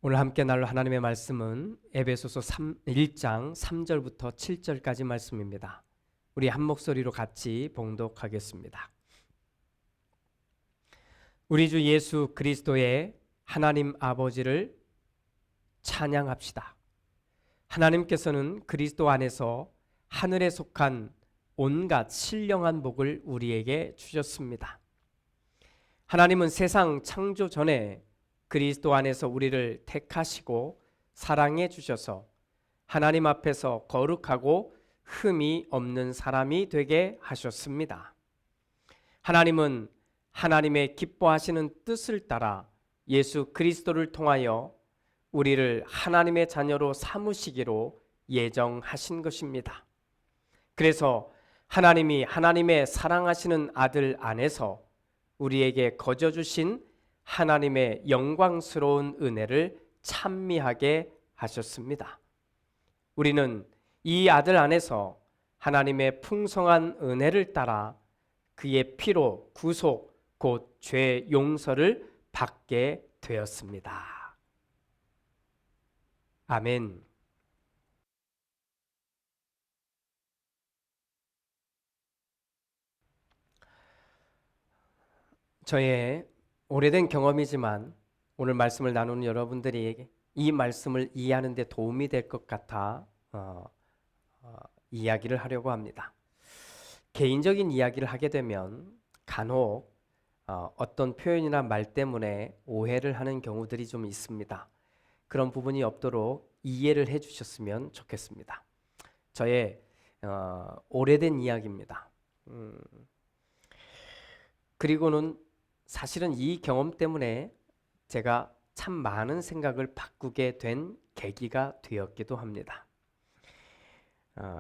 오늘 함께 나눌 하나님의 말씀은 에베소서 1장 3절부터 7절까지 말씀입니다. 우리 한 목소리로 같이 봉독하겠습니다. 우리 주 예수 그리스도의 하나님 아버지를 찬양합시다. 하나님께서는 그리스도 안에서 하늘에 속한 온갖 신령한 복을 우리에게 주셨습니다. 하나님은 세상 창조 전에 그리스도 안에서 우리를 택하시고 사랑해 주셔서 하나님 앞에서 거룩하고 흠이 없는 사람이 되게 하셨습니다. 하나님은 하나님의 기뻐하시는 뜻을 따라 예수 그리스도를 통하여 우리를 하나님의 자녀로 삼으시기로 예정하신 것입니다. 그래서 하나님이 하나님의 사랑하시는 아들 안에서 우리에게 거저 주신 하나님의 영광스러운 은혜를 찬미하게 하셨습니다. 우리는 이 아들 안에서 하나님의 풍성한 은혜를 따라 그의 피로 구속 곧 죄 용서를 받게 되었습니다. 아멘. 저의 오래된 경험이지만 오늘 말씀을 나누는 여러분들이 이 말씀을 이해하는 데 도움이 될 것 같아 이야기를 하려고 합니다. 개인적인 이야기를 하게 되면 간혹 어떤 표현이나 말 때문에 오해를 하는 경우들이 좀 있습니다. 그런 부분이 없도록 이해를 해 주셨으면 좋겠습니다. 저의 오래된 이야기입니다. 그리고는 사실은 이 경험 때문에 제가 참 많은 생각을 바꾸게 된 계기가 되었기도 합니다.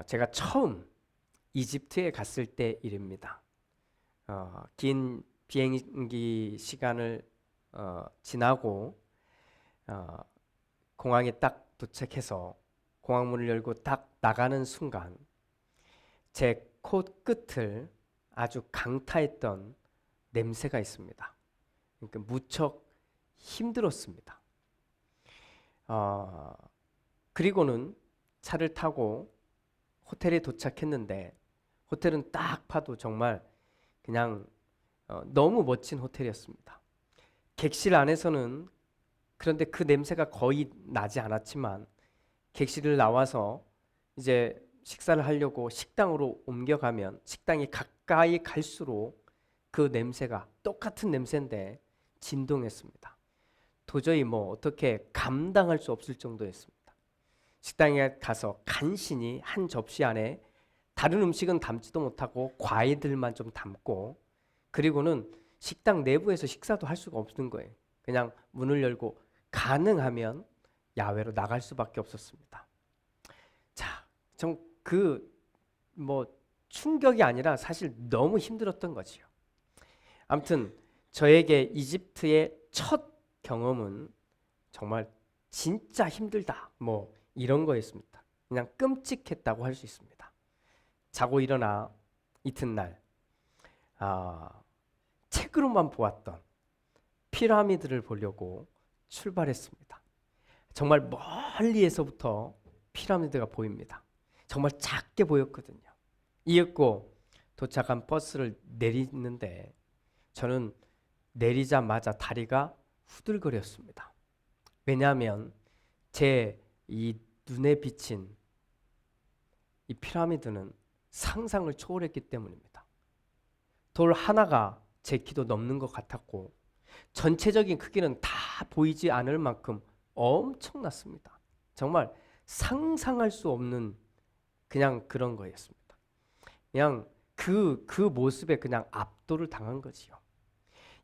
제가 처음 이집트에 갔을 때 일입니다. 긴 비행기 시간을 지나고 공항에 딱 도착해서 공항문을 열고 딱 나가는 순간 제 코끝을 아주 강타했던 냄새가 있습니다. 그러니까 무척 힘들었습니다. 그리고는 차를 타고 호텔에 도착했는데 호텔은 딱 봐도 정말 그냥 너무 멋진 호텔이었습니다. 객실 안에서는 그런데 그 냄새가 거의 나지 않았지만 객실을 나와서 이제 식사를 하려고 식당으로 옮겨가면 식당이 가까이 갈수록 그 냄새가 똑같은 냄새인데 진동했습니다. 도저히 어떻게 감당할 수 없을 정도였습니다. 식당에 가서 간신히 한 접시 안에 다른 음식은 담지도 못하고 과일들만 좀 담고 그리고는 식당 내부에서 식사도 할 수가 없는 거예요. 그냥 문을 열고 가능하면 야외로 나갈 수밖에 없었습니다. 자, 전 충격이 아니라 사실 너무 힘들었던 거지요. 아무튼 저에게 이집트의 첫 경험은 정말 진짜 힘들다 이런 거였습니다. 그냥 끔찍했다고 할 수 있습니다. 자고 일어나 이튿날 책으로만 보았던 피라미드를 보려고 출발했습니다. 정말 멀리에서부터 피라미드가 보입니다. 정말 작게 보였거든요. 이윽고 도착한 버스를 내리는데 저는 내리자마자 다리가 후들거렸습니다. 왜냐하면 제 이 눈에 비친 이 피라미드는 상상을 초월했기 때문입니다. 돌 하나가 제 키도 넘는 것 같았고 전체적인 크기는 다 보이지 않을 만큼 엄청났습니다. 정말 상상할 수 없는 그냥 그런 거였습니다. 그냥 그 모습에 그냥 압도를 당한 거지요.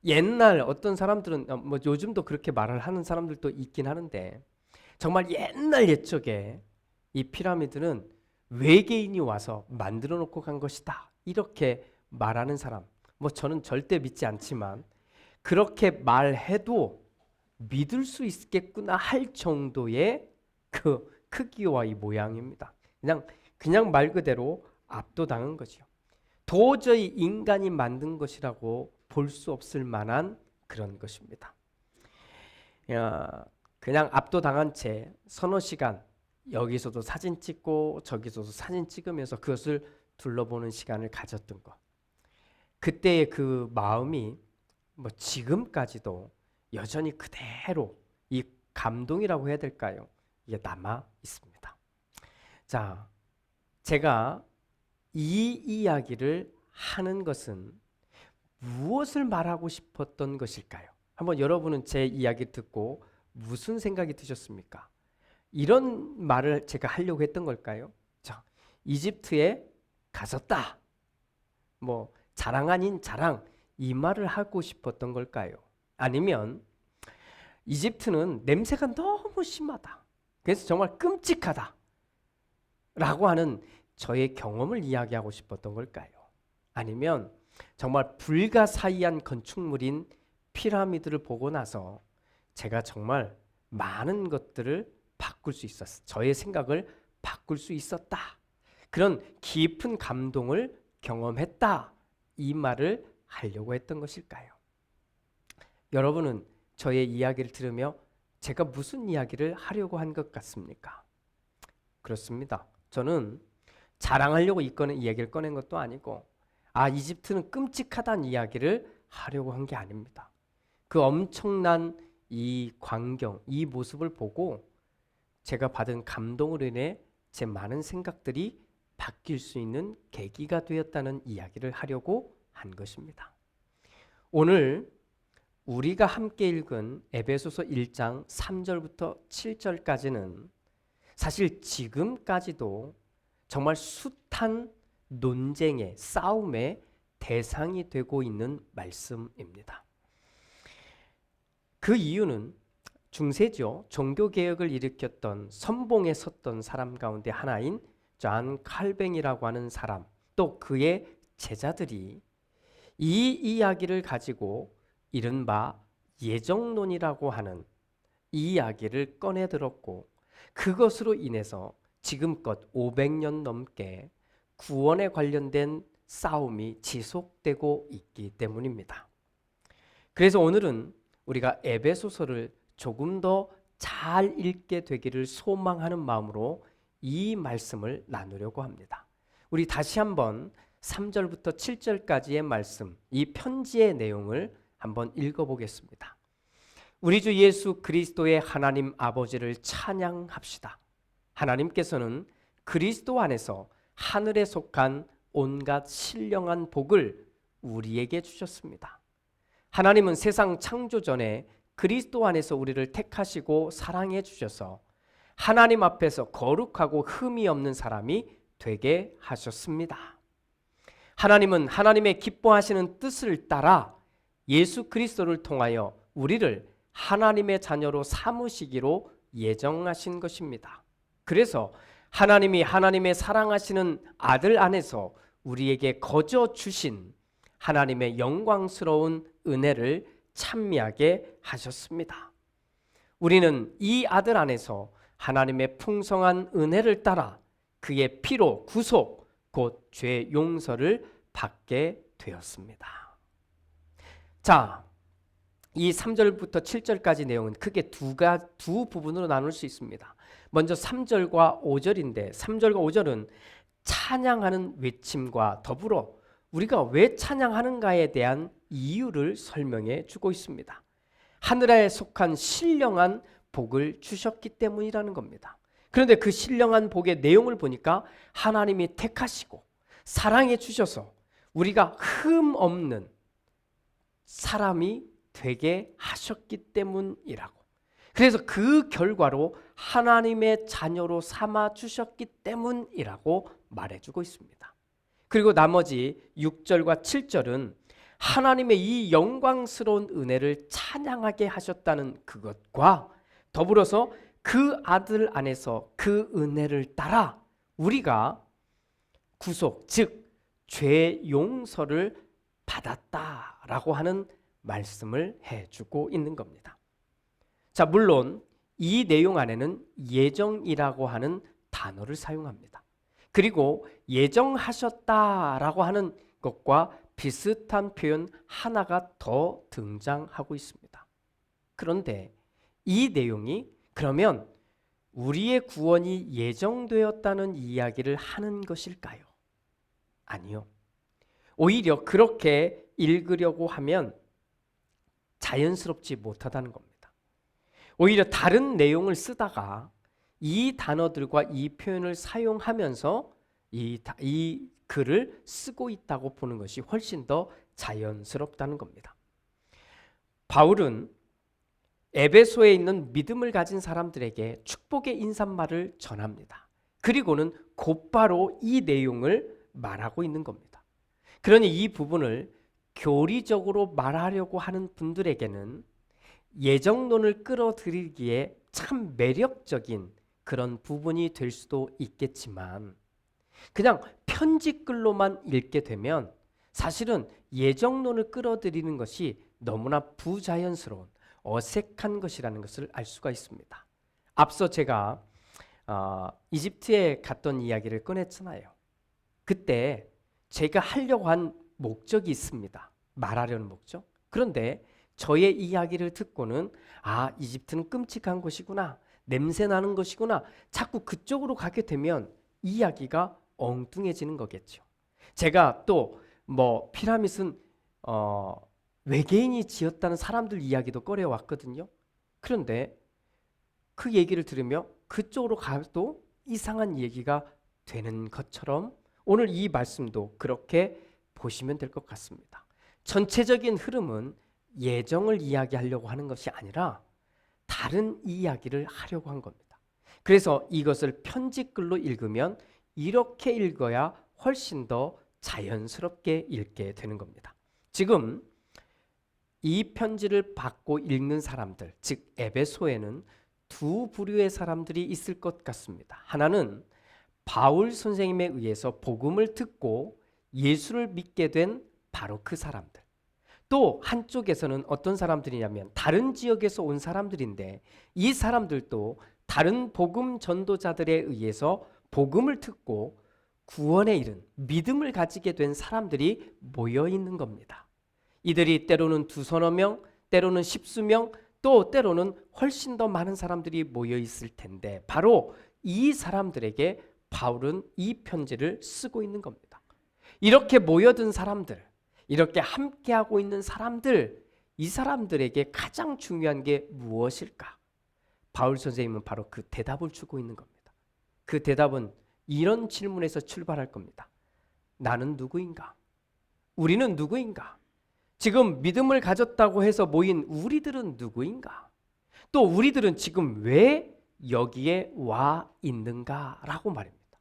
옛날 어떤 사람들은 요즘도 그렇게 말을 하는 사람들도 있긴 하는데 정말 옛날 옛적에 이 피라미드는 외계인이 와서 만들어 놓고 간 것이다 이렇게 말하는 사람 저는 절대 믿지 않지만 그렇게 말해도 믿을 수 있겠구나 할 정도의 그 크기와 이 모양입니다. 그냥 말 그대로 압도당한 거죠. 도저히 인간이 만든 것이라고 볼 수 없을 만한 그런 것입니다. 그냥 압도당한 채 서너 시간 여기서도 사진 찍고 저기서도 사진 찍으면서 그것을 둘러보는 시간을 가졌던 것. 그때의 그 마음이 뭐 지금까지도 여전히 그대로 이 감동이라고 해야 될까요? 이게 남아 있습니다. 자, 제가 이 이야기를 하는 것은 무엇을 말하고 싶었던 것일까요? 한번 여러분은 제 이야기 듣고 무슨 생각이 드셨습니까? 이런 말을 제가 하려고 했던 걸까요? 자, 이집트에 갔었다. 뭐 자랑 아닌 자랑, 이 말을 하고 싶었던 걸까요? 아니면 이집트는 냄새가 너무 심하다. 그래서 정말 끔찍하다. 라고 하는 저의 경험을 이야기하고 싶었던 걸까요? 아니면 정말 불가사의한 건축물인 피라미드를 보고 나서 제가 정말 많은 것들을 바꿀 수 있었어. 저의 생각을 바꿀 수 있었다. 그런 깊은 감동을 경험했다. 이 말을 하려고 했던 것일까요? 여러분은 저의 이야기를 들으며 제가 무슨 이야기를 하려고 한 것 같습니까? 그렇습니다. 저는 자랑하려고 이야기를 꺼낸 것도 아니고 이집트는 끔찍하다는 이야기를 하려고 한 게 아닙니다. 그 엄청난 이 광경, 이 모습을 보고 제가 받은 감동으로 인해 제 많은 생각들이 바뀔 수 있는 계기가 되었다는 이야기를 하려고 한 것입니다. 오늘 우리가 함께 읽은 에베소서 1장 3절부터 7절까지는 사실 지금까지도 정말 숱한 논쟁의 싸움의 대상이 되고 있는 말씀입니다. 그 이유는 중세죠. 종교개혁을 일으켰던 선봉에 섰던 사람 가운데 하나인 존 칼뱅이라고 하는 사람, 또 그의 제자들이 이 이야기를 가지고 이른바 예정론이라고 하는 이 이야기를 꺼내들었고 그것으로 인해서 지금껏 500년 넘게 구원에 관련된 싸움이 지속되고 있기 때문입니다. 그래서 오늘은 우리가 에베소서를 조금 더 잘 읽게 되기를 소망하는 마음으로 이 말씀을 나누려고 합니다. 우리 다시 한번 3절부터 7절까지의 말씀, 이 편지의 내용을 한번 읽어보겠습니다. 우리 주 예수 그리스도의 하나님 아버지를 찬양합시다. 하나님께서는 그리스도 안에서 하늘에 속한 온갖 신령한 복을 우리에게 주셨습니다. 하나님은 세상 창조 전에 그리스도 안에서 우리를 택하시고 사랑해 주셔서 하나님 앞에서 거룩하고 흠이 없는 사람이 되게 하셨습니다. 하나님은 하나님의 기뻐하시는 뜻을 따라 예수 그리스도를 통하여 우리를 하나님의 자녀로 삼으시기로 예정하신 것입니다. 그래서 하나님이 하나님의 사랑하시는 아들 안에서 우리에게 거저 주신 하나님의 영광스러운 은혜를 찬미하게 하셨습니다. 우리는 이 아들 안에서 하나님의 풍성한 은혜를 따라 그의 피로 구속, 곧 죄 용서를 받게 되었습니다. 자, 이 3절부터 7절까지 내용은 크게 두 부분으로 나눌 수 있습니다. 먼저 3절과 5절인데 3절과 5절은 찬양하는 외침과 더불어 우리가 왜 찬양하는가에 대한 이유를 설명해 주고 있습니다. 하늘에 속한 신령한 복을 주셨기 때문이라는 겁니다. 그런데 그 신령한 복의 내용을 보니까 하나님이 택하시고 사랑해 주셔서 우리가 흠 없는 사람이 되게 하셨기 때문이라고. 그래서 그 결과로 하나님의 자녀로 삼아 주셨기 때문이라고 말해주고 있습니다. 그리고 나머지 6절과 7절은 하나님의 이 영광스러운 은혜를 찬양하게 하셨다는 그것과 더불어서 그 아들 안에서 그 은혜를 따라 우리가 구속, 즉 죄 용서를 받았다라고 하는 말씀을 해주고 있는 겁니다. 자, 물론 이 내용 안에는 예정이라고 하는 단어를 사용합니다. 그리고 예정하셨다라고 하는 것과 비슷한 표현 하나가 더 등장하고 있습니다. 그런데 이 내용이 그러면 우리의 구원이 예정되었다는 이야기를 하는 것일까요? 아니요. 오히려 그렇게 읽으려고 하면 자연스럽지 못하다는 겁니다. 오히려 다른 내용을 쓰다가 이 단어들과 이 표현을 사용하면서 이 글을 쓰고 있다고 보는 것이 훨씬 더 자연스럽다는 겁니다. 바울은 에베소에 있는 믿음을 가진 사람들에게 축복의 인사말을 전합니다. 그리고는 곧바로 이 내용을 말하고 있는 겁니다. 그러니 이 부분을 교리적으로 말하려고 하는 분들에게는 예정론을 끌어들이기에 참 매력적인 그런 부분이 될 수도 있겠지만, 그냥 편지글로만 읽게 되면 사실은 예정론을 끌어들이는 것이 너무나 부자연스러운 어색한 것이라는 것을 알 수가 있습니다. 앞서 제가 이집트에 갔던 이야기를 꺼냈잖아요. 그때 제가 하려고 한 목적이 있습니다. 말하려는 목적. 그런데 저의 이야기를 듣고는 이집트는 끔찍한 곳이구나, 냄새 나는 것이구나, 자꾸 그쪽으로 가게 되면 이야기가 엉뚱해지는 거겠죠. 제가 또 피라밋은 외계인이 지었다는 사람들 이야기도 꺼내왔거든요. 그런데 그 얘기를 들으며 그쪽으로 가도 이상한 얘기가 되는 것처럼 오늘 이 말씀도 그렇게 보시면 될 것 같습니다. 전체적인 흐름은 예정을 이야기하려고 하는 것이 아니라 다른 이야기를 하려고 한 겁니다. 그래서 이것을 편지글로 읽으면 이렇게 읽어야 훨씬 더 자연스럽게 읽게 되는 겁니다. 지금 이 편지를 받고 읽는 사람들, 즉 에베소에는 두 부류의 사람들이 있을 것 같습니다. 하나는 바울 선생님에 의해서 복음을 듣고 예수를 믿게 된 바로 그 사람들. 또 한쪽에서는 어떤 사람들이냐면 다른 지역에서 온 사람들인데 이 사람들도 다른 복음 전도자들에 의해서 복음을 듣고 구원에 이른 믿음을 가지게 된 사람들이 모여 있는 겁니다. 이들이 때로는 두서너 명, 때로는 십수명, 또 때로는 훨씬 더 많은 사람들이 모여 있을 텐데 바로 이 사람들에게 바울은 이 편지를 쓰고 있는 겁니다. 이렇게 모여든 사람들, 이렇게 함께하고 있는 사람들, 이 사람들에게 가장 중요한 게 무엇일까? 바울 선생님은 바로 그 대답을 주고 있는 겁니다. 그 대답은 이런 질문에서 출발할 겁니다. 나는 누구인가? 우리는 누구인가? 지금 믿음을 가졌다고 해서 모인 우리들은 누구인가? 또 우리들은 지금 왜 여기에 와 있는가라고 말입니다.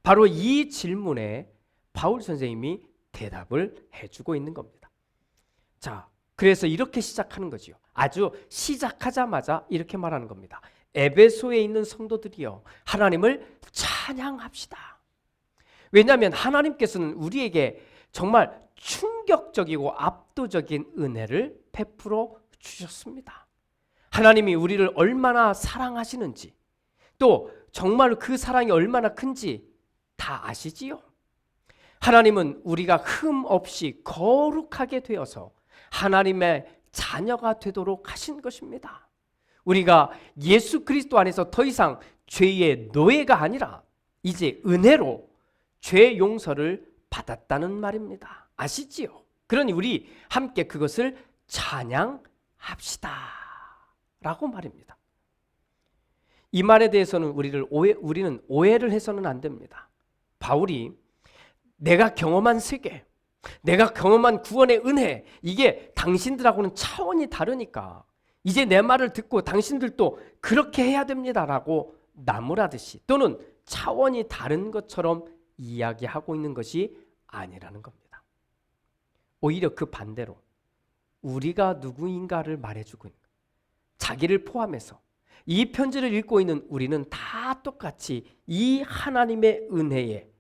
바로 이 질문에 바울 선생님이 대답을 해주고 있는 겁니다. 자, 그래서 이렇게 시작하는 거지요. 아주 시작하자마자 이렇게 말하는 겁니다. 에베소에 있는 성도들이여, 하나님을 찬양합시다. 왜냐하면 하나님께서는 우리에게 정말 충격적이고 압도적인 은혜를 베풀어 주셨습니다. 하나님이 우리를 얼마나 사랑하시는지, 또 정말 그 사랑이 얼마나 큰지 다 아시지요? 하나님은 우리가 흠 없이 거룩하게 되어서 하나님의 자녀가 되도록 하신 것입니다. 우리가 예수 그리스도 안에서 더 이상 죄의 노예가 아니라 이제 은혜로 죄 용서를 받았다는 말입니다. 아시지요? 그러니 우리 함께 그것을 찬양합시다 라고 말입니다. 이 말에 대해서는 우리는 오해를 해서는 안 됩니다. 바울이 내가 경험한 세계, 내가 경험한 구원의 은혜, 이게 당신들하고는 차원이 다르니까 이제 내 말을 듣고 당신들도 그렇게 해야 됩니다라고 나무라듯이 또는 차원이 다른 것처럼 이야기하고 있는 것이 아니라는 겁니다. 오히려 그 반대로 우리가 누구인가를 말해주고 있는 거예요. 자기를 포함해서 이 편지를 읽고 있는 우리는 다 똑같이 이 하나님의 은혜의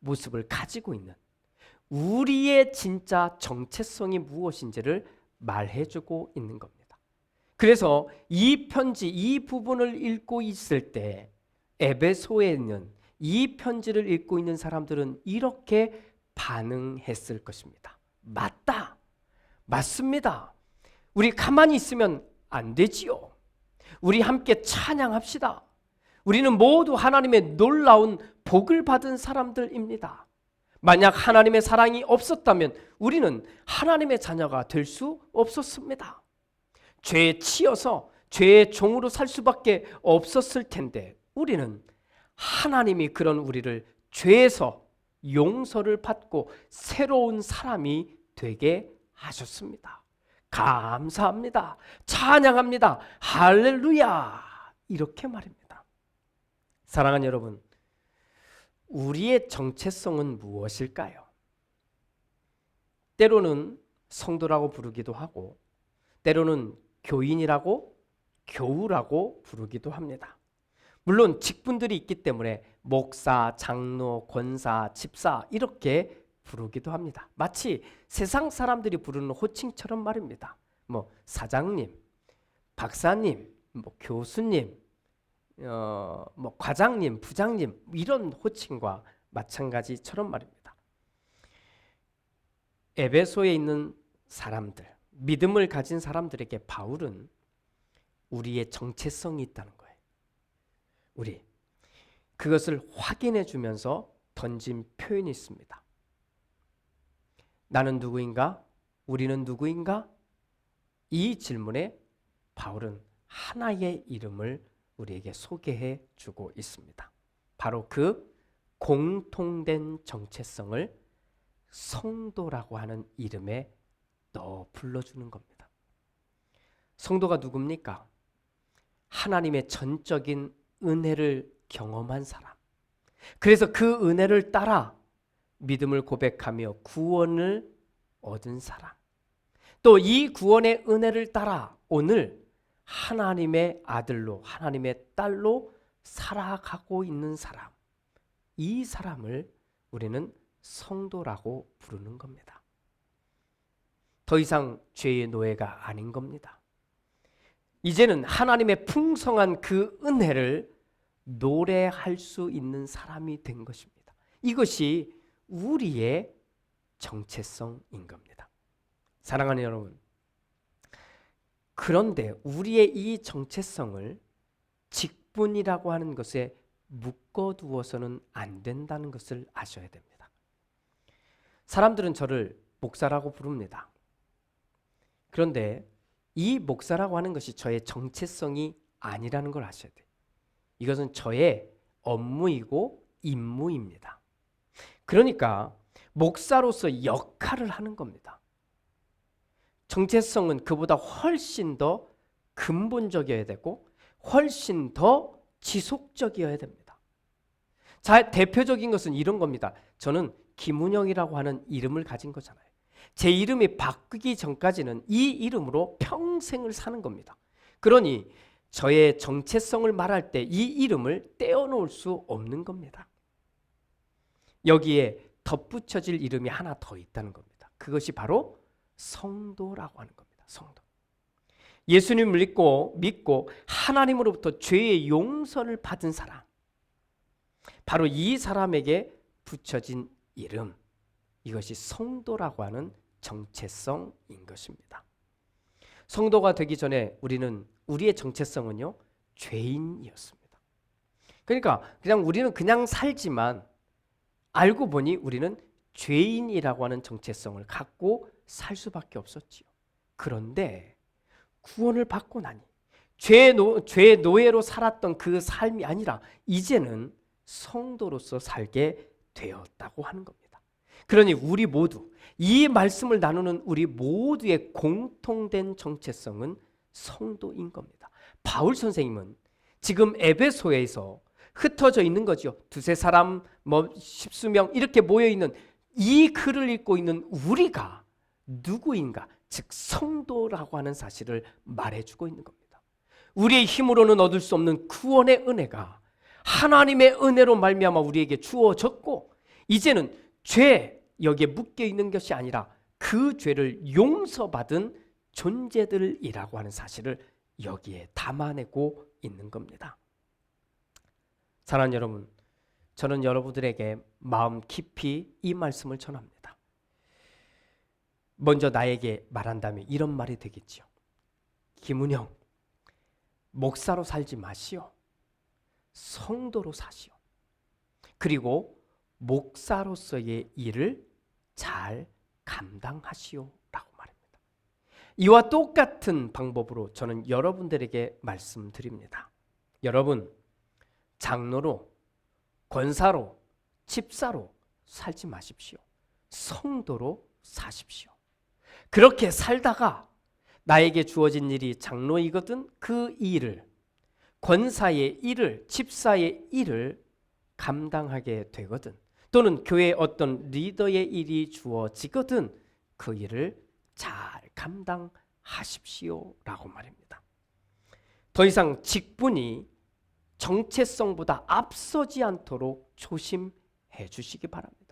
모습을 가지고 있는 우리의 진짜 정체성이 무엇인지를 말해주고 있는 겁니다. 그래서 이 편지, 이 부분을 읽고 있을 때 에베소에 있는 이 편지를 읽고 있는 사람들은 이렇게 반응했을 것입니다. 맞다. 맞습니다. 우리 가만히 있으면 안 되지요. 우리 함께 찬양합시다. 우리는 모두 하나님의 놀라운 복을 받은 사람들입니다. 만약 하나님의 사랑이 없었다면 우리는 하나님의 자녀가 될 수 없었습니다. 죄에 치여서 죄의 종으로 살 수밖에 없었을 텐데 우리는 하나님이 그런 우리를 죄에서 용서를 받고 새로운 사람이 되게 하셨습니다. 감사합니다. 찬양합니다. 할렐루야. 이렇게 말입니다. 사랑하는 여러분, 우리의 정체성은 무엇일까요? 때로는 성도라고 부르기도 하고 때로는 교인이라고 교우라고 부르기도 합니다. 물론 직분들이 있기 때문에 목사, 장로, 권사, 집사 이렇게 부르기도 합니다. 마치 세상 사람들이 부르는 호칭처럼 말입니다. 뭐 사장님, 박사님, 뭐 교수님, 뭐 과장님, 부장님 이런 호칭과 마찬가지처럼 말입니다. 에베소에 있는 사람들, 믿음을 가진 사람들에게 바울은 우리의 정체성이 있다는 거예요. 우리 그것을 확인해 주면서 던진 표현이 있습니다. 나는 누구인가? 우리는 누구인가? 이 질문에 바울은 하나의 이름을 우리에게 소개해 주고 있습니다. 바로 그 공통된 정체성을 성도라고 하는 이름에 넣어 불러주는 겁니다. 성도가 누굽니까? 하나님의 전적인 은혜를 경험한 사람. 그래서 그 은혜를 따라 믿음을 고백하며 구원을 얻은 사람. 또 이 구원의 은혜를 따라 오늘 하나님의 아들로, 하나님의 딸로 살아가고 있는 사람. 이 사람을 우리는 성도라고 부르는 겁니다. 더 이상 죄의 노예가 아닌 겁니다. 이제는 하나님의 풍성한 그 은혜를 노래할 수 있는 사람이 된 것입니다. 이것이 우리의 정체성인 겁니다. 사랑하는 여러분, 그런데 우리의 이 정체성을 직분이라고 하는 것에 묶어두어서는 안 된다는 것을 아셔야 됩니다. 사람들은 저를 목사라고 부릅니다. 그런데 이 목사라고 하는 것이 저의 정체성이 아니라는 걸 아셔야 돼요. 이것은 저의 업무이고 임무입니다. 그러니까 목사로서 역할을 하는 겁니다. 정체성은 그보다 훨씬 더 근본적이어야 되고 훨씬 더 지속적이어야 됩니다. 자, 대표적인 것은 이런 겁니다. 저는 김은영이라고 하는 이름을 가진 거잖아요. 제 이름이 바뀌기 전까지는 이 이름으로 평생을 사는 겁니다. 그러니 저의 정체성을 말할 때 이 이름을 떼어놓을 수 없는 겁니다. 여기에 덧붙여질 이름이 하나 더 있다는 겁니다. 그것이 바로 성도라고 하는 겁니다. 성도. 예수님을 믿고 하나님으로부터 죄의 용서를 받은 사람. 바로 이 사람에게 붙여진 이름. 이것이 성도라고 하는 정체성인 것입니다. 성도가 되기 전에 우리의 정체성은요, 죄인이었습니다. 그러니까 우리는 그냥 살지만 알고 보니 우리는 죄인이라고 하는 정체성을 갖고 살 수밖에 없었지요. 그런데 구원을 받고 나니 죄의 노예로 살았던 그 삶이 아니라 이제는 성도로서 살게 되었다고 하는 겁니다. 그러니 우리 모두 이 말씀을 나누는 우리 모두의 공통된 정체성은 성도인 겁니다. 바울 선생님은 지금 에베소에서 흩어져 있는 거죠. 두세 사람, 십수명 이렇게 모여 있는 이 글을 읽고 있는 우리가 누구인가? 즉 성도라고 하는 사실을 말해주고 있는 겁니다. 우리의 힘으로는 얻을 수 없는 구원의 은혜가 하나님의 은혜로 말미암아 우리에게 주어졌고 이제는 죄 여기에 묶여 있는 것이 아니라 그 죄를 용서받은 존재들이라고 하는 사실을 여기에 담아내고 있는 겁니다. 사랑하는 여러분, 저는 여러분들에게 마음 깊이 이 말씀을 전합니다. 먼저 나에게 말한다면 이런 말이 되겠죠. 김은영, 목사로 살지 마시오. 성도로 사시오. 그리고 목사로서의 일을 잘 감당하시오라고 말입니다. 이와 똑같은 방법으로 저는 여러분들에게 말씀드립니다. 여러분, 장로로, 권사로, 집사로 살지 마십시오. 성도로 사십시오. 그렇게 살다가 나에게 주어진 일이 장로이거든 그 일을, 권사의 일을, 집사의 일을 감당하게 되거든, 또는 교회에 어떤 리더의 일이 주어지거든 그 일을 잘 감당하십시오라고 말입니다. 더 이상 직분이 정체성보다 앞서지 않도록 조심해 주시기 바랍니다.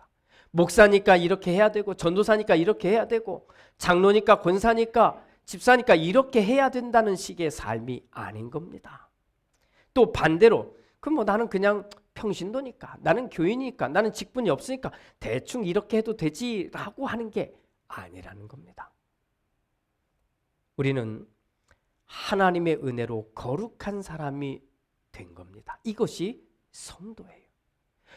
목사니까 이렇게 해야 되고, 전도사니까 이렇게 해야 되고, 장로니까, 권사니까, 집사니까 이렇게 해야 된다는 식의 삶이 아닌 겁니다. 또 반대로, 그럼 뭐 나는 그냥 평신도니까, 나는 교인이니까, 나는 직분이 없으니까 대충 이렇게 해도 되지라고 하는 게 아니라는 겁니다. 우리는 하나님의 은혜로 거룩한 사람이 된 겁니다. 이것이 성도예요.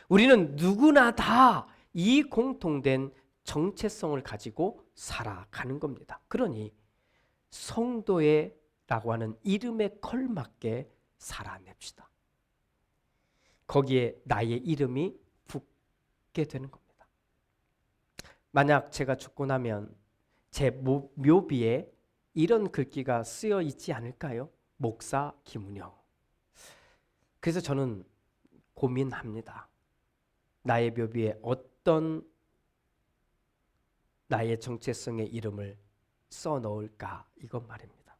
우리는 누구나 다 이 공통된 정체성을 가지고 살아가는 겁니다. 그러니 성도라고 하는 이름에 걸맞게 살아냅시다. 거기에 나의 이름이 붙게 되는 겁니다. 만약 제가 죽고 나면 제 묘비에 이런 글귀가 쓰여 있지 않을까요? 목사 김은영. 그래서 저는 고민합니다. 나의 묘비에 어떤 나의 정체성의 이름을 써 넣을까, 이것 말입니다.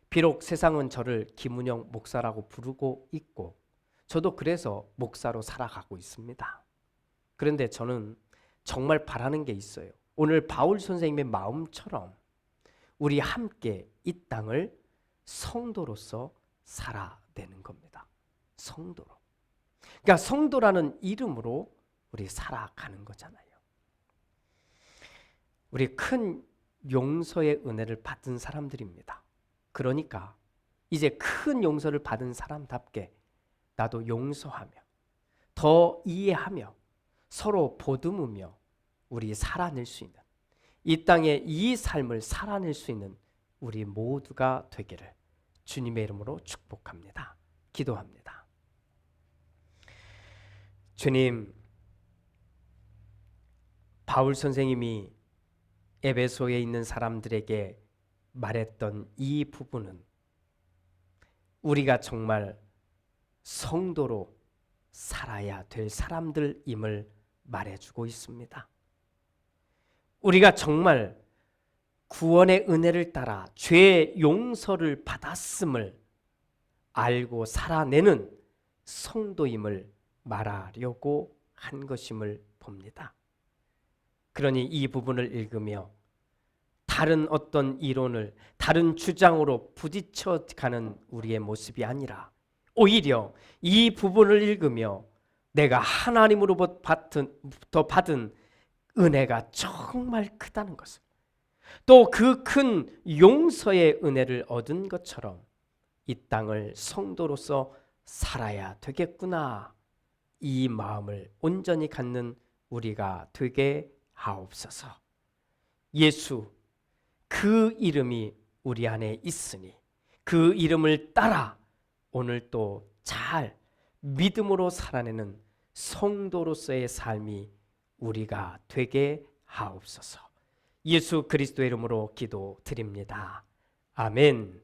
비록 세상은 저를 김은영 목사라고 부르고 있고, 저도 그래서 목사로 살아가고 있습니다. 그런데 저는 정말 바라는 게 있어요. 오늘 바울 선생님의 마음처럼 우리 함께 이 땅을 성도로서 살아내는 겁니다. 성도로. 그러니까 성도라는 이름으로 우리 살아가는 거잖아요. 우리 큰 용서의 은혜를 받은 사람들입니다. 그러니까 이제 큰 용서를 받은 사람답게 나도 용서하며, 더 이해하며, 서로 보듬으며 우리 살아낼 수 있는, 이 땅에 이 삶을 살아낼 수 있는 우리 모두가 되기를 주님의 이름으로 축복합니다. 기도합니다. 주님, 바울 선생님이 에베소에 있는 사람들에게 말했던 이 부분은 우리가 정말 성도로 살아야 될 사람들임을 말해주고 있습니다. 우리가 정말 구원의 은혜를 따라 죄 용서를 받았음을 알고 살아내는 성도임을 말하려고 한 것임을 봅니다. 그러니 이 부분을 읽으며 다른 어떤 이론을, 다른 주장으로 부딪혀가는 우리의 모습이 아니라 오히려 이 부분을 읽으며 내가 하나님으로부터 받은 은혜가 정말 크다는 것을, 또 그 큰 용서의 은혜를 얻은 것처럼 이 땅을 성도로서 살아야 되겠구나, 이 마음을 온전히 갖는 우리가 되게 하옵소서. 예수, 그 이름이 우리 안에 있으니 그 이름을 따라 오늘 또 잘 믿음으로 살아내는 성도로서의 삶이 우리가 되게 하옵소서. 예수 그리스도의 이름으로 기도드립니다. 아멘.